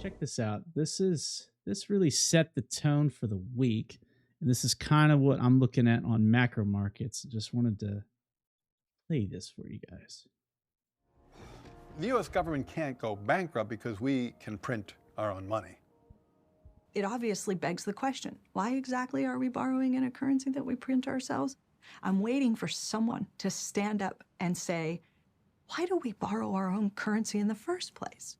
Check this out. This really set the tone for the week. And this is kind of what I'm looking at on macro markets. Just wanted to play this for you guys. The U.S. government can't go bankrupt because we can print our own money. It obviously begs the question, why exactly are we borrowing in a currency that we print ourselves? I'm waiting for someone to stand up and say, why do we borrow our own currency in the first place?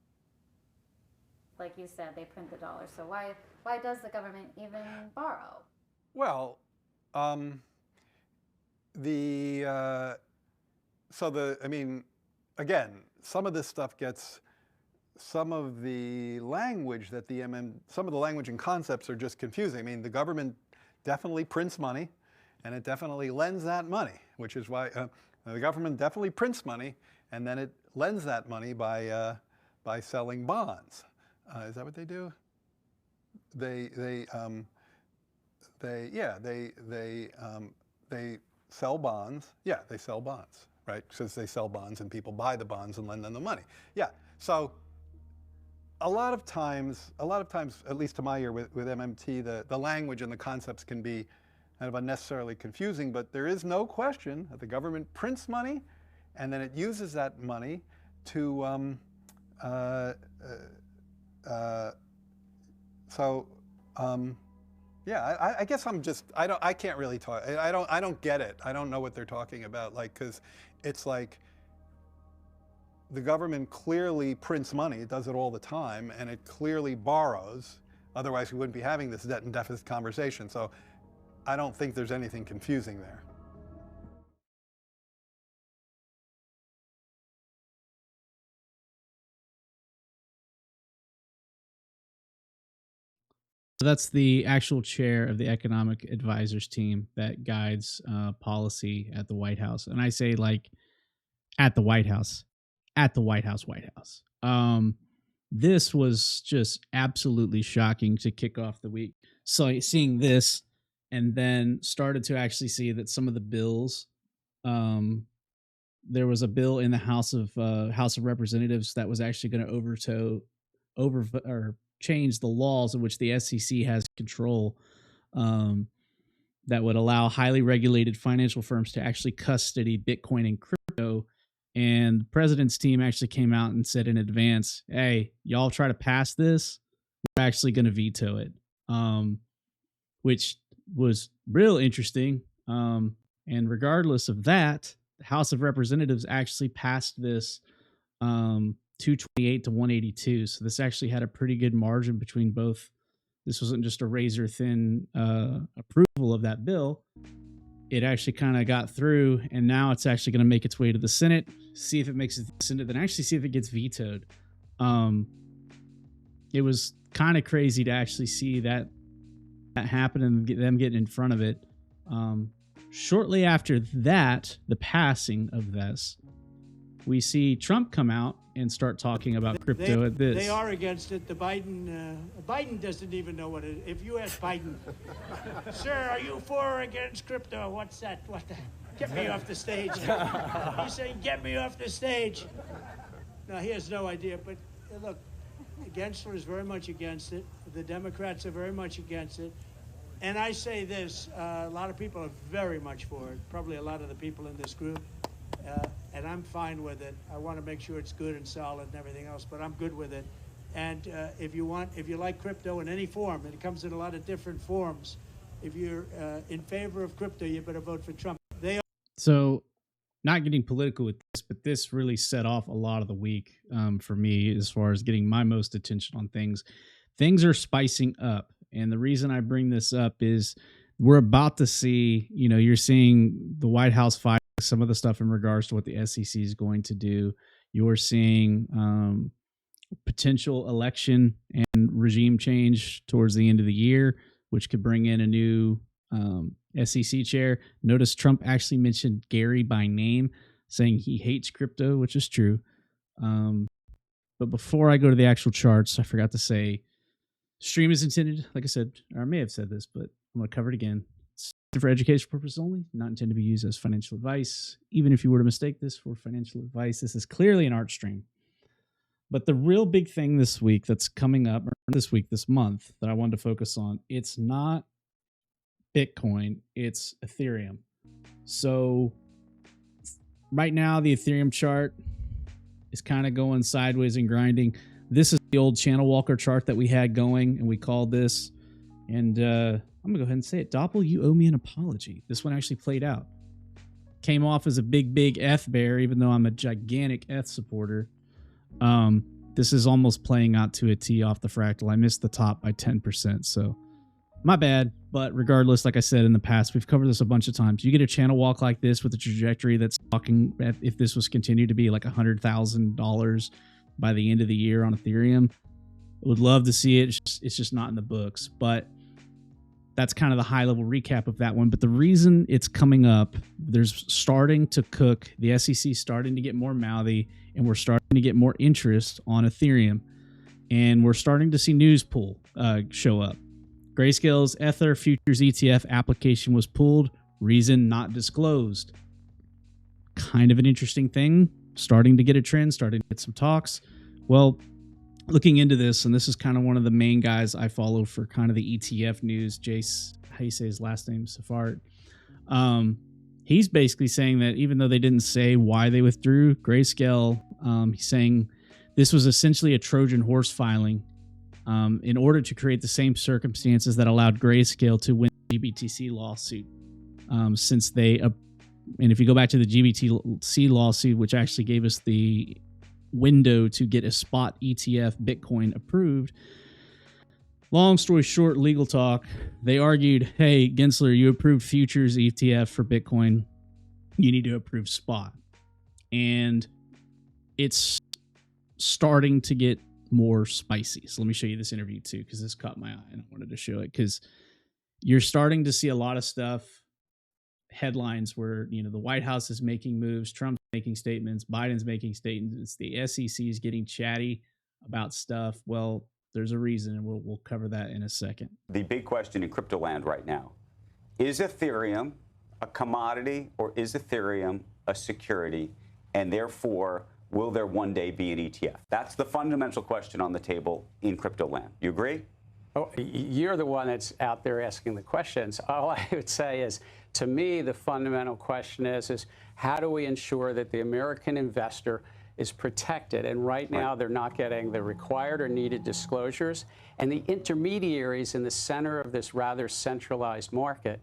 Like you said, they print the dollar. So why does the government even borrow? Well, again, some of this stuff gets, some of the language that some of the language and concepts are just confusing. I mean, the government definitely prints money, and it definitely lends that money, which is why the government definitely prints money, and then it lends that money by selling bonds. Is that what they do? They sell bonds. Yeah, they sell bonds, right? Because they sell bonds and people buy the bonds and lend them the money. Yeah. So a lot of times, at least to my ear with MMT, the language and the concepts can be kind of unnecessarily confusing. But there is no question that the government prints money, and then it uses that money to yeah, I guess I can't really talk. I don't get it. I don't know what they're talking about. Like, because it's like the government clearly prints money. It does it all the time, and it clearly borrows. Otherwise, we wouldn't be having this debt and deficit conversation. So I don't think there's anything confusing there. So that's the actual chair of the economic advisors team that guides policy at the White House. And I say, like, at the White House, White House. This was just absolutely shocking to kick off the week. So seeing this, and then started to actually see that some of the bills, there was a bill in the House of Representatives that was actually going to change the laws in which the SEC has control, that would allow highly regulated financial firms to actually custody Bitcoin and crypto. And the president's team actually came out and said in advance, hey, y'all try to pass this, we're actually going to veto it, which was real interesting. And regardless of that, the House of Representatives actually passed this 228 to 182. So this actually had a pretty good margin between both. This wasn't just a razor thin approval of that bill. It actually kind of got through, and now it's actually going to make its way to the Senate, see if it makes it to the Senate, then actually see if it gets vetoed. It was kind of crazy to actually see that happen and them getting in front of it. Shortly after that, the passing of this, we see Trump come out and start talking about crypto at this. They are against it. The Biden doesn't even know what it is. If you ask Biden, sir, are you for or against crypto? What's that? What the? Get me off the stage. He's saying, get me off the stage. No, he has no idea. But look, Gensler is very much against it. The Democrats are very much against it. And I say this, a lot of people are very much for it, probably a lot of the people in this group. And I'm fine with it. I want to make sure it's good and solid and everything else, but I'm good with it. And if you like crypto in any form, and it comes in a lot of different forms, if you're in favor of crypto, you better vote for Trump. So, not getting political with this, but this really set off a lot of the week for me as far as getting my most attention on things. Things are spicing up. And the reason I bring this up is we're about to see, you're seeing the White House fight some of the stuff in regards to what the SEC is going to do. You're seeing potential election and regime change towards the end of the year, which could bring in a new SEC chair. Notice Trump actually mentioned Gary by name, saying he hates crypto, which is true. But before I go to the actual charts, I forgot to say, stream is intended, like I said, or I may have said this, but I'm going to cover it again. It's for educational purposes only, not intended to be used as financial advice. Even if you were to mistake this for financial advice, this is clearly an art stream. But the real big thing this week that's coming up, or this month, that I wanted to focus on, it's not Bitcoin, it's Ethereum. So right now, the Ethereum chart is kind of going sideways and grinding. This is the old channel walker chart that we had going, and we called this. And I'm going to go ahead and say it. Doppel, you owe me an apology. This one actually played out. Came off as a big ETH bear, even though I'm a gigantic ETH supporter. This is almost playing out to a T off the fractal. I missed the top by 10%, so my bad. But regardless, like I said in the past, we've covered this a bunch of times. You get a channel walk like this with a trajectory that's talking, if this was continued to be like $100,000 by the end of the year on Ethereum, I would love to see it. It's just not in the books, but that's kind of the high level recap of that one. But the reason it's coming up, there's starting to cook. The SEC starting to get more mouthy, and we're starting to get more interest on Ethereum, and we're starting to see news pull show up. Grayscale's Ether Futures ETF application was pulled. Reason not disclosed. Kind of an interesting thing. Starting to get a trend, starting to get some talks. Well, looking into this, and this is kind of one of the main guys I follow for kind of the ETF news, Jace, how you say his last name, Safart. He's basically saying that even though they didn't say why they withdrew, Grayscale, he's saying this was essentially a Trojan horse filing in order to create the same circumstances that allowed Grayscale to win the GBTC lawsuit. Since they, and if you go back to the GBTC lawsuit, which actually gave us the window to get a spot ETF Bitcoin approved. Long story short, legal talk. They argued, hey, Gensler, you approved futures ETF for Bitcoin. You need to approve spot. And it's starting to get more spicy. So let me show you this interview too, because this caught my eye and I wanted to show it because you're starting to see a lot of stuff, headlines where, you know, the White House is making moves, Trump's making statements, Biden's making statements, the SEC is getting chatty about stuff. Well, there's a reason, and we'll cover that in a second. The big question in crypto land right now, is Ethereum a commodity or is Ethereum a security? And therefore, will there one day be an ETF? That's the fundamental question on the table in crypto land. You agree? Oh, you're the one that's out there asking the questions. All I would say is, to me, the fundamental question is how do we ensure that the American investor is protected? And right now, they're not getting the required or needed disclosures. And the intermediaries in the center of this rather centralized market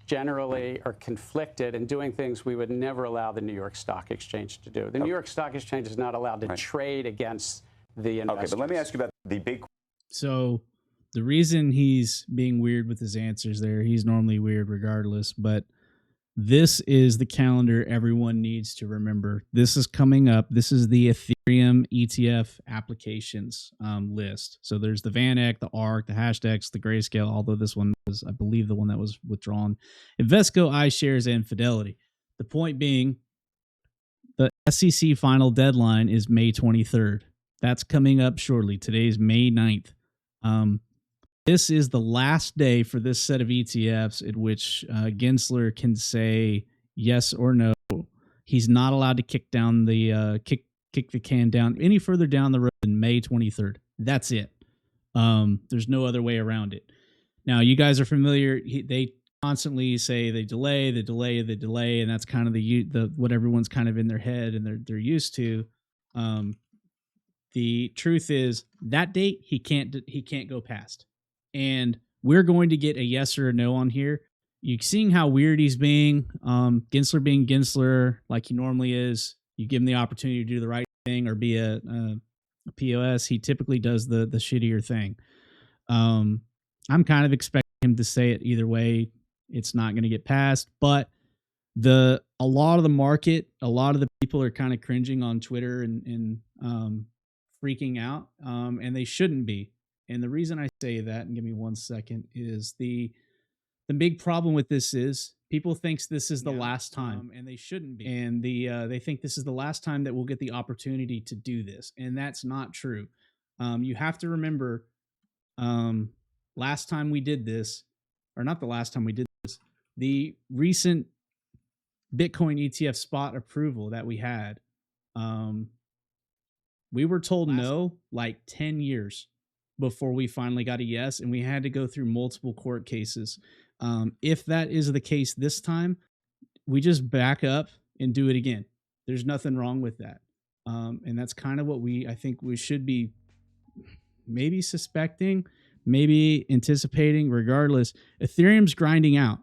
generally are conflicted and doing things we would never allow the New York Stock Exchange to do. The New York Stock Exchange is not allowed to trade against the investors. Okay, but let me ask you about the big. So the reason he's being weird with his answers there, he's normally weird regardless, but this is the calendar everyone needs to remember. This is coming up. This is the Ethereum ETF applications list. So there's the VanEck, the ARC, the Hashdex, the Grayscale, although this one was, I believe, the one that was withdrawn, Invesco, iShares, and Fidelity. The point being, the SEC final deadline is May 23rd. That's coming up shortly. Today's May 9th. This is the last day for this set of ETFs in which Gensler can say yes or no. He's not allowed to kick down the kick the can down any further down the road than May 23rd. That's it. There's no other way around it. Now, you guys are familiar. They constantly say they delay, and that's kind of the what everyone's kind of in their head and they're used to. The truth is that date he can't go past. And we're going to get a yes or a no on here. You seeing how weird he's being, Gensler being Gensler like he normally is. You give him the opportunity to do the right thing or be a POS. He typically does the shittier thing. I'm kind of expecting him to say it either way. It's not going to get passed, but a lot of the market, a lot of the people are kind of cringing on Twitter and freaking out, and they shouldn't be. And the reason I say that, and give me 1 second, is the big problem with this is people thinks this is the last time, and they shouldn't be. And they think this is the last time that we'll get the opportunity to do this, and that's not true. You have to remember, last time we did this, or not the last time we did this, the recent Bitcoin ETF spot approval that we had, We were told no like 10 years before we finally got a yes, and we had to go through multiple court cases. If that is the case this time, we just back up and do it again. There's nothing wrong with that. And that's kind of what I think we should be maybe suspecting, maybe anticipating. Regardless, Ethereum's grinding out.